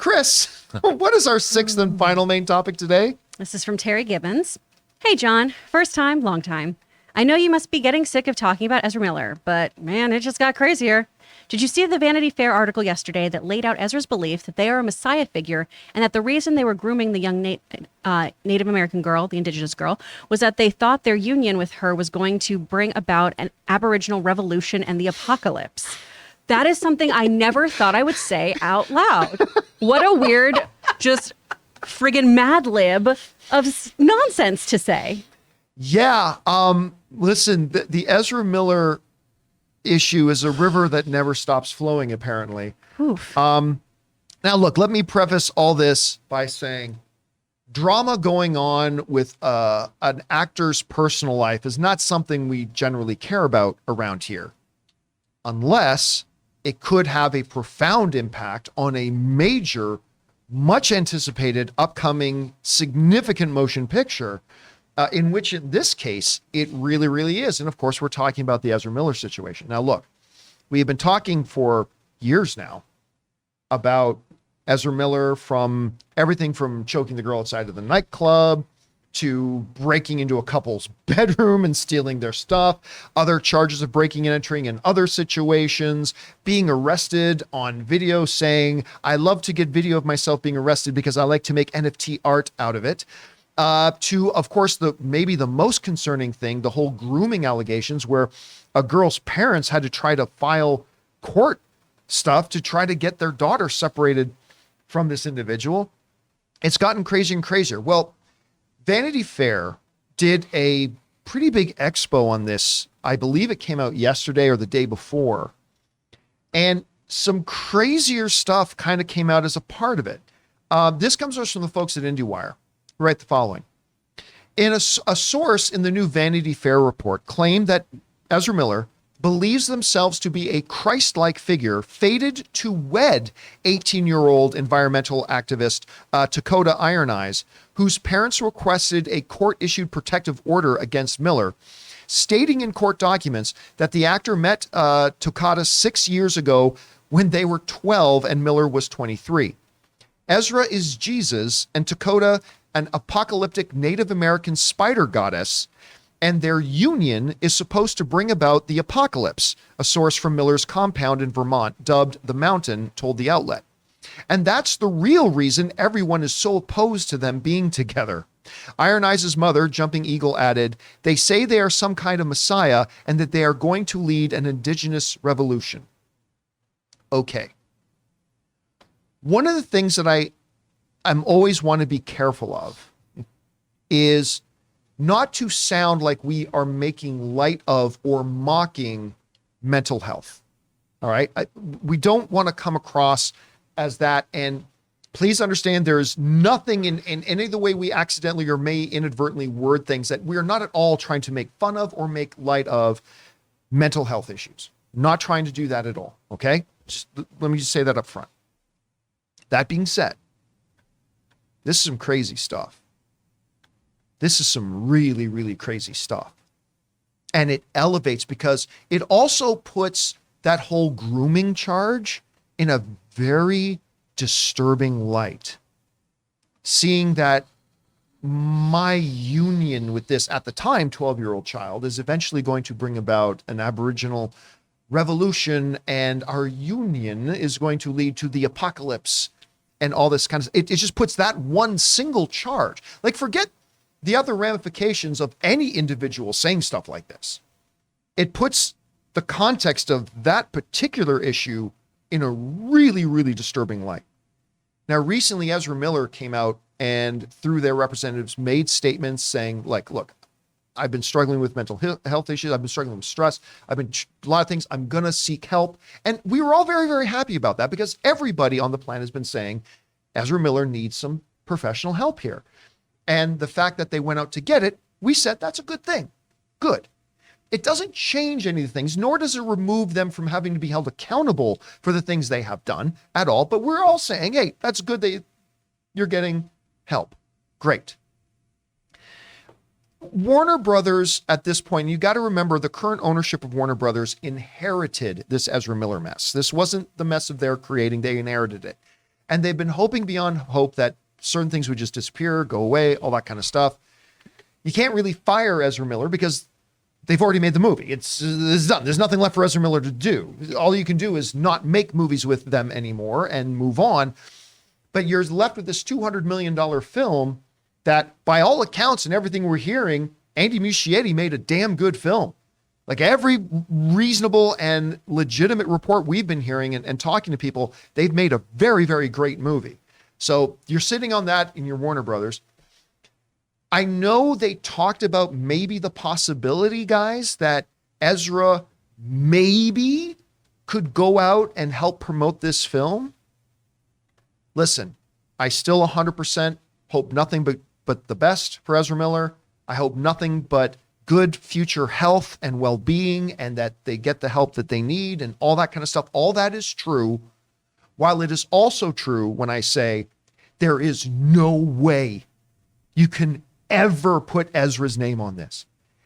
Chris, what is our sixth and final main topic today? This is from Terry Gibbons. Hey, John. First time, long time. I know you must be getting sick of talking about Ezra Miller, but man, it just got crazier. Did you see the Vanity Fair article yesterday that laid out Ezra's belief that they are a messiah figure and that the reason they were grooming the young Native American girl, the indigenous girl, was that they thought their union with her was going to bring about an aboriginal revolution and the apocalypse? That is something I never thought I would say out loud. What a weird, just friggin' Mad Lib of nonsense to say. Yeah. Listen, the Ezra Miller issue is a river that never stops flowing, apparently. Oof. Now, look, let me preface all this by saying drama going on with an actor's personal life is not something we generally care about around here, unless it could have a profound impact on a major, much anticipated, upcoming, significant motion picture, in which in this case, it really, really is. And of course, we're talking about the Ezra Miller situation. Now, look, we have been talking for years now about Ezra Miller, from everything from choking the girl outside of the nightclub to breaking into a couple's bedroom and stealing their stuff, other charges of breaking and entering in other situations, being arrested on video saying, I love to get video of myself being arrested because I like to make NFT art out of it. To, of course, maybe the most concerning thing, the whole grooming allegations, where a girl's parents had to try to file court stuff to try to get their daughter separated from this individual. It's gotten crazier and crazier. Well, Vanity Fair did a pretty big expo on this. I believe it came out yesterday or the day before. And some crazier stuff kind of came out as a part of it. This comes to us from the folks at IndieWire, who write the following. A source in the new Vanity Fair report claimed that Ezra Miller believes themselves to be a Christ-like figure fated to wed 18-year-old environmental activist Dakota Iron Eyes, whose parents requested a court-issued protective order against Miller, stating in court documents that the actor met Dakota 6 years ago when they were 12 and Miller was 23. Ezra is Jesus and Dakota an apocalyptic Native American spider goddess, and their union is supposed to bring about the apocalypse, a source from Miller's compound in Vermont, dubbed The Mountain, told the outlet. And that's the real reason everyone is so opposed to them being together. Iron Eyes' mother, Jumping Eagle, added, they say they are some kind of messiah and that they are going to lead an indigenous revolution. Okay. One of the things that I'm always want to be careful of is not to sound like we are making light of or mocking mental health. All right. We don't want to come across as that. And please understand there is nothing in any of the way we accidentally or may inadvertently word things that we are not at all trying to make fun of or make light of mental health issues. Not trying to do that at all. Okay. Let me just say that up front. That being said, this is some crazy stuff. This is some really, really crazy stuff. And it elevates because it also puts that whole grooming charge in a very disturbing light. Seeing that my union with this, at the time, 12-year-old child is eventually going to bring about an aboriginal revolution, and our union is going to lead to the apocalypse and all this kind of, it just puts that one single charge. Like, forget the other ramifications of any individual saying stuff like this. It puts the context of that particular issue in a really, really disturbing light. Now, recently, Ezra Miller came out and through their representatives made statements saying, like, look, I've been struggling with mental health issues. I've been struggling with stress. I've been a lot of things. I'm going to seek help. And we were all very, very happy about that because everybody on the planet has been saying Ezra Miller needs some professional help here. And the fact that they went out to get it, we said that's a good thing. Good. It doesn't change any of the things, nor does it remove them from having to be held accountable for the things they have done at all. But we're all saying, hey, that's good that you're getting help. Great. Warner Brothers at this point, you got to remember the current ownership of Warner Brothers inherited this Ezra Miller mess. This wasn't the mess of their creating. They inherited it. And they've been hoping beyond hope that certain things would just disappear, go away, all that kind of stuff. You can't really fire Ezra Miller because they've already made the movie. It's done. There's nothing left for Ezra Miller to do. All you can do is not make movies with them anymore and move on. But you're left with this $200 million film that, by all accounts and everything we're hearing, Andy Muschietti made a damn good film. Like every reasonable and legitimate report we've been hearing and talking to people, they've made a very, very great movie. So you're sitting on that in your Warner Brothers. I know they talked about maybe the possibility, guys, that Ezra maybe could go out and help promote this film. Listen, I still 100% hope nothing but the best for Ezra Miller. I hope nothing but good future health and well-being, and that they get the help that they need and all that kind of stuff. All that is true. While it is also true when I say there is no way you can ever put Ezra's name on this.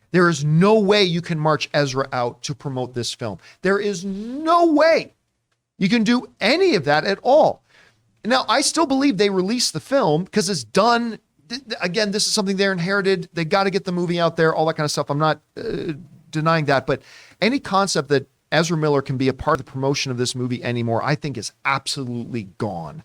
There is no way you can march Ezra out to promote this film. There is no way you can do any of that at all. Now, I still believe they released the film because it's done. Again, this is something they're inherited. They got to get the movie out there, all that kind of stuff. I'm not denying that. But any concept that Ezra Miller can be a part of the promotion of this movie anymore, I think is absolutely gone.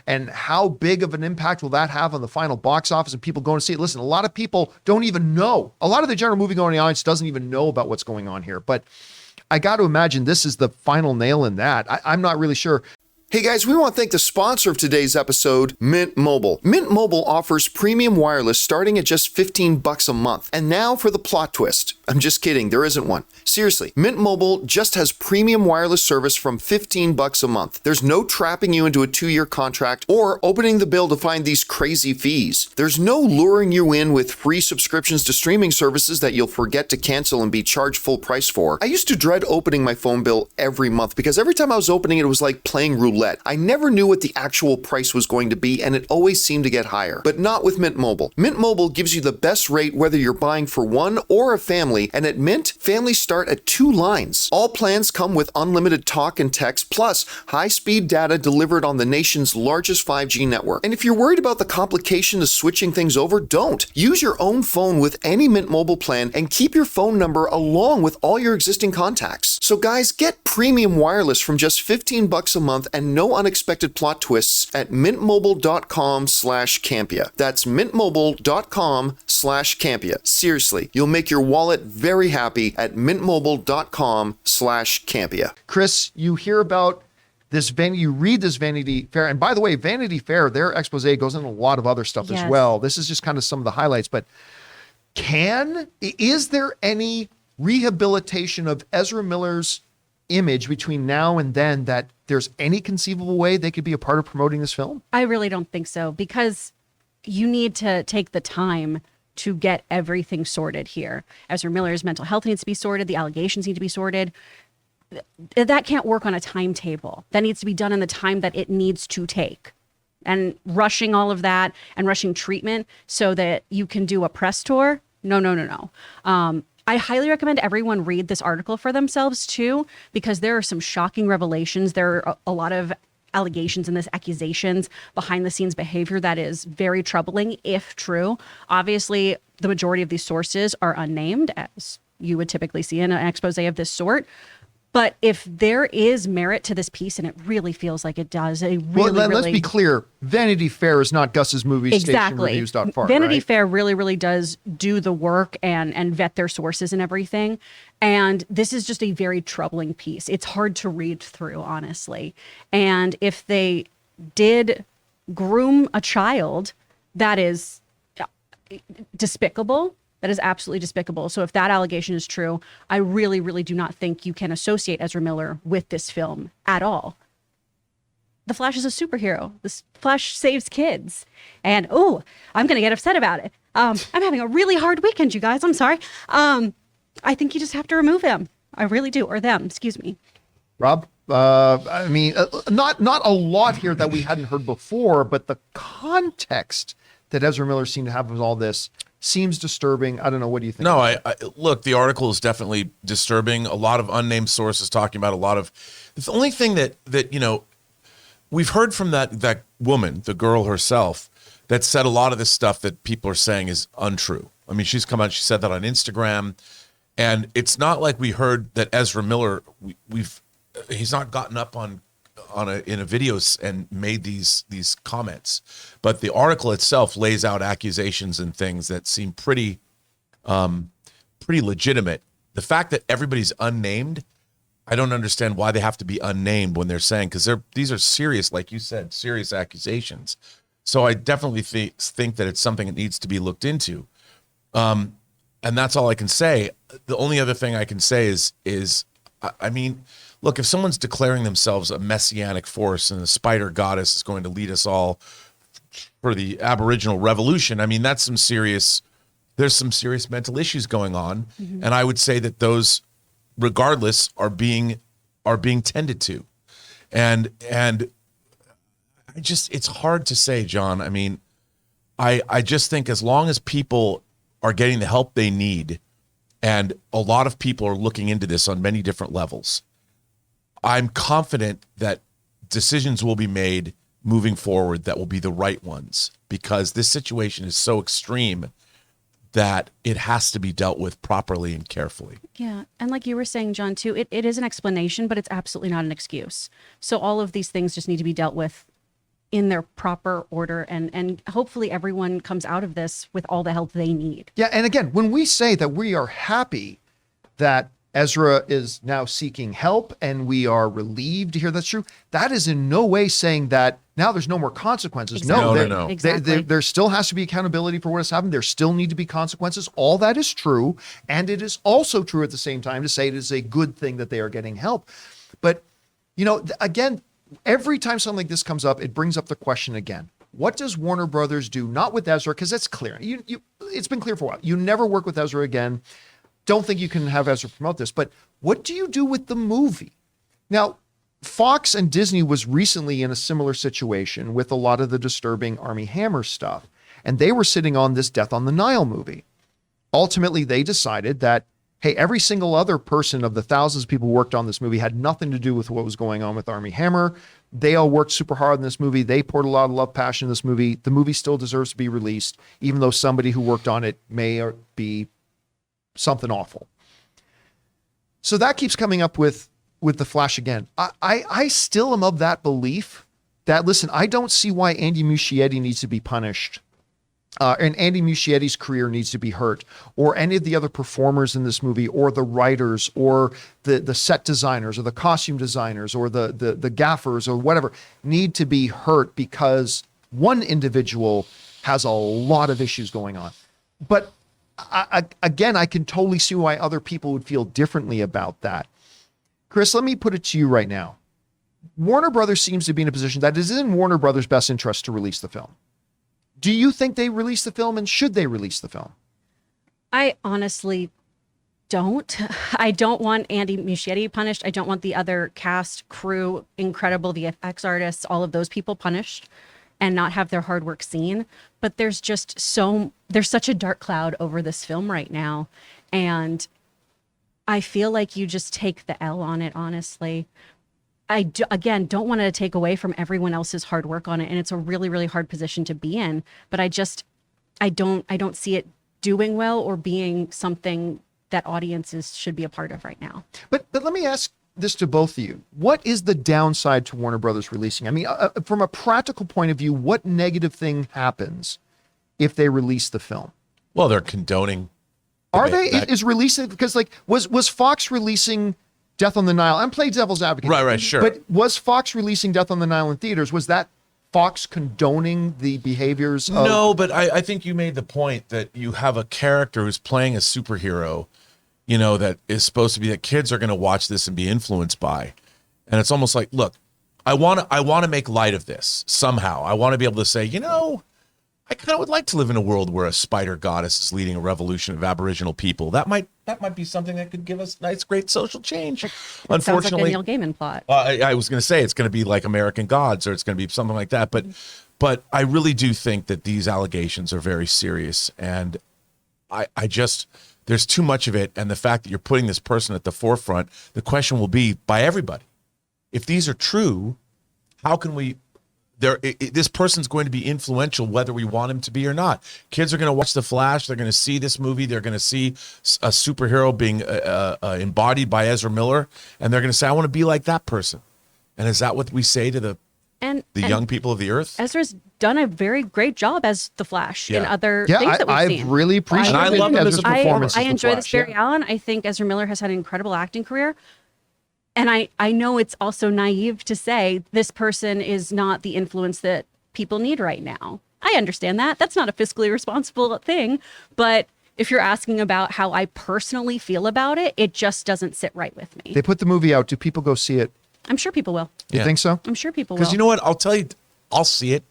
And how big of an impact will that have on the final box office and people going to see it? Listen, a lot of people don't even know. A lot of the general movie-going audience doesn't even know about what's going on here. But I got to imagine this is the final nail in that. I'm not really sure. Hey guys, we want to thank the sponsor of today's episode, Mint Mobile. Mint Mobile offers premium wireless starting at just $15 a month. And now for the plot twist. I'm just kidding, there isn't one. Seriously, Mint Mobile just has premium wireless service from $15 a month. There's no trapping you into a 2-year contract or opening the bill to find these crazy fees. There's no luring you in with free subscriptions to streaming services that you'll forget to cancel and be charged full price for. I used to dread opening my phone bill every month because every time I was opening it, it was like playing roulette. I never knew what the actual price was going to be, and it always seemed to get higher. But not with Mint Mobile. Mint Mobile gives you the best rate whether you're buying for one or a family, and at Mint, families start at 2 lines. All plans come with unlimited talk and text, plus high-speed data delivered on the nation's largest 5G network. And if you're worried about the complication of switching things over, don't. Use your own phone with any Mint Mobile plan and keep your phone number along with all your existing contacts. So guys, get premium wireless from just $15 a month and no unexpected plot twists at mintmobile.com/Campea. That's mintmobile.com/Campea. Seriously, you'll make your wallet very happy at mintmobile.com/Campea. Chris, you hear about this you read this Vanity Fair. And by the way, Vanity Fair, their expose goes into a lot of other stuff as well. This is just kind of some of the highlights. But is there any rehabilitation of Ezra Miller's image between now and then that there's any conceivable way they could be a part of promoting this film? I really don't think so, because you need to take the time to get everything sorted here. Ezra Miller's mental health needs to be sorted. The allegations need to be sorted. That can't work on a timetable. That needs to be done in the time that it needs to take. And rushing all of that and rushing treatment so that you can do a press tour, no. I highly recommend everyone read this article for themselves too, because there are some shocking revelations. There are a lot of allegations and accusations, behind the scenes behavior that is very troubling if true. Obviously, the majority of these sources are unnamed, as you would typically see in an expose of this sort. But if there is merit to this piece, and it really feels like it does, let's be clear. Vanity Fair is not Gus's Movie Station Reviews.far. Vanity right? Fair really does do the work and vet their sources and everything. And this is just a very troubling piece. It's hard to read through, honestly. And if they did groom a child, that is despicable. That is absolutely despicable. So if that allegation is true, I really do not think you can associate Ezra Miller with this film at all. The Flash is a superhero. The Flash saves kids. And, I'm going to get upset about it. I'm having a really hard weekend, you guys. I'm sorry. I think you just have to remove him. I really do. Or them, excuse me. Rob? Not a lot here that we hadn't heard before, but the context that Ezra Miller seemed to have with all this seems disturbing. I don't know. What do you think? No, I look, the article is definitely disturbing. A lot of unnamed sources talking about a lot of, the only thing that we've heard from that woman, the girl herself, that said a lot of this stuff that people are saying is untrue. I mean, she's come out, she said that on Instagram, and it's not like we heard that Ezra Miller, he's not gotten up in a video and made these comments, but the article itself lays out accusations and things that seem pretty legitimate. The fact that everybody's unnamed, I don't understand why they have to be unnamed when they're saying, because these are serious, like you said, serious accusations. So I definitely think that it's something that needs to be looked into. And that's all I can say. The only other thing I can say is, I mean, look, if someone's declaring themselves a messianic force and the spider goddess is going to lead us all for the aboriginal revolution, I mean, there's some serious mental issues going on. Mm-hmm. And I would say that those, regardless, are being tended to. And it's hard to say, John. I mean, I just think as long as people are getting the help they need, and a lot of people are looking into this on many different levels, I'm confident that decisions will be made moving forward that will be the right ones, because this situation is so extreme that it has to be dealt with properly and carefully. Yeah. And like you were saying, John, too, it is an explanation, but it's absolutely not an excuse. So all of these things just need to be dealt with in their proper order, and hopefully everyone comes out of this with all the help they need. Yeah, and again, when we say that we are happy that Ezra is now seeking help and we are relieved to hear that's true, that is in no way saying that now there's no more consequences. Exactly. No. Exactly. There still has to be accountability for what has happened. There still need to be consequences. All that is true. And it is also true at the same time to say it is a good thing that they are getting help. But, again, every time something like this comes up, it brings up the question again. What does Warner Brothers do? Not with Ezra, because that's clear. It's been clear for a while. You never work with Ezra again. Don't think you can have Ezra promote this. But what do you do with the movie? Now, Fox and Disney was recently in a similar situation with a lot of the disturbing Armie Hammer stuff. And they were sitting on this Death on the Nile movie. Ultimately, they decided that, hey, every single other person of the thousands of people who worked on this movie had nothing to do with what was going on with Armie Hammer. They all worked super hard in this movie. They poured a lot of love, passion in this movie. The movie still deserves to be released, even though somebody who worked on it may be something awful. So that keeps coming up with The Flash again. I still am of that belief that, listen, I don't see why Andy Muschietti needs to be punished. And Andy Muschietti's career needs to be hurt, or any of the other performers in this movie, or the writers, or the set designers, or the costume designers, or the gaffers, or whatever, need to be hurt because one individual has a lot of issues going on. But again, I can totally see why other people would feel differently about that. Chris, let me put it to you right now. Warner Brothers seems to be in a position that it is in Warner Brothers' best interest to release the film. Do you think they release the film, and should they release the film? I honestly don't. I don't want Andy Muschietti punished. I don't want the other cast, crew, incredible VFX artists, all of those people punished and not have their hard work seen. But there's such a dark cloud over this film right now. And I feel like you just take the L on it, honestly. Again, don't want to take away from everyone else's hard work on it. And it's a really, really hard position to be in. But I don't see it doing well or being something that audiences should be a part of right now. But let me ask this to both of you. What is the downside to Warner Brothers releasing? I mean, from a practical point of view, what negative thing happens if they release the film? Well, they're condoning. Are they? Is releasing, because like was Fox releasing Death on the Nile? I'm playing devil's advocate. Right, sure. But was Fox releasing Death on the Nile in theaters? Was that Fox condoning the behaviors of... No, but I think you made the point that you have a character who's playing a superhero, that is supposed to be that kids are going to watch this and be influenced by. And it's almost like, look, I want to make light of this somehow. I want to be able to say, I kind of would like to live in a world where a spider goddess is leading a revolution of Aboriginal people. That might be something that could give us nice, great social change. Unfortunately, sounds like a Neil Gaiman plot. I was going to say it's going to be like American Gods, or it's going to be something like that. But I really do think that these allegations are very serious, and I just there's too much of it. And the fact that you're putting this person at the forefront, the question will be by everybody: if these are true, how can we? This person's going to be influential whether we want him to be or not. Kids are going to watch The Flash. They're going to see this movie. They're going to see a superhero being embodied by Ezra Miller, and they're going to say, "I want to be like that person." And is that what we say to the young people of the earth? Ezra's done a very great job as the Flash in other things that we've seen. I've really appreciated I love him as Ezra's a performance. I as the enjoy this Flash, Barry Allen. I think Ezra Miller has had an incredible acting career. And I know it's also naive to say this person is not the influence that people need right now. I understand that. That's not a fiscally responsible thing. But if you're asking about how I personally feel about it, it just doesn't sit right with me. They put the movie out. Do people go see it? I'm sure people will. You think so? I'm sure people will. Because you know what? I'll tell you, I'll see it.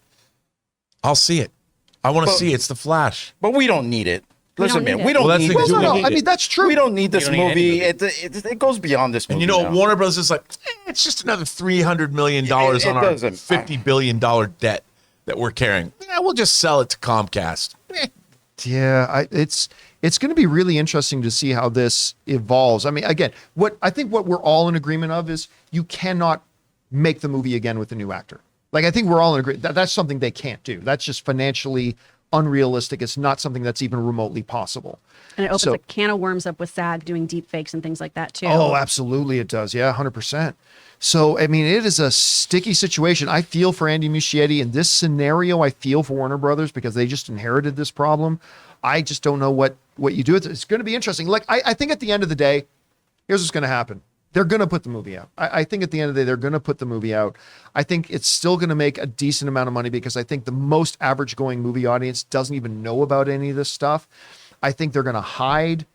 I'll see it. I want to see it. It's The Flash. But we don't need it. Listen, need man, it. we don't Well, that's need the- this Well, No, movie. I mean, that's true. We don't need this don't need any movie. movie. It goes beyond this movie. And you know, now. Warner Bros. Is like, it's just another $300 million It on our doesn't. $50 billion debt that we're carrying. Yeah, we'll just sell it to Comcast. Yeah, it's going to be really interesting to see how this evolves. I mean, again, what we're all in agreement of is you cannot make the movie again with a new actor. Like, I think we're all in agreement that's something they can't do. That's just financially unrealistic. It's not something that's even remotely possible. And it opens So- a can of worms up with SAG doing deep fakes and things like that too. Oh, absolutely, it does. Yeah, 100%. So, I mean, it is a sticky situation. I feel for Andy Muschietti in this scenario. I feel for Warner Brothers because they just inherited this problem. I just don't know what you do. It's going to be interesting. Like, I think at the end of the day, here's what's going to happen. They're going to put the movie out. I think at the end of the day, they're going to put the movie out. I think it's still going to make a decent amount of money because I think the most average going movie audience doesn't even know about any of this stuff. I think they're going to hide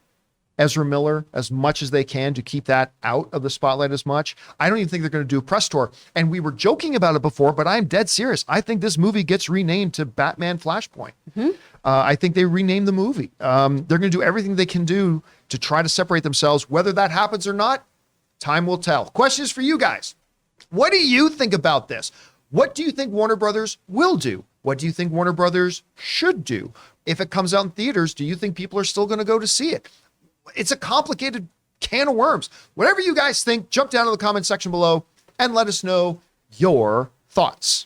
Ezra Miller as much as they can to keep that out of the spotlight as much. I don't even think they're going to do a press tour. And we were joking about it before, but I'm dead serious. I think this movie gets renamed to Batman Flashpoint. I think they rename the movie. They're going to do everything they can do to try to separate themselves. Whether that happens or not, time will tell. Question is for you guys. What do you think about this? What do you think Warner Brothers will do? What do you think Warner Brothers should do? If it comes out in theaters, do you think people are still going to go to see it? It's a complicated can of worms. Whatever you guys think, jump down to the comment section below and let us know your thoughts.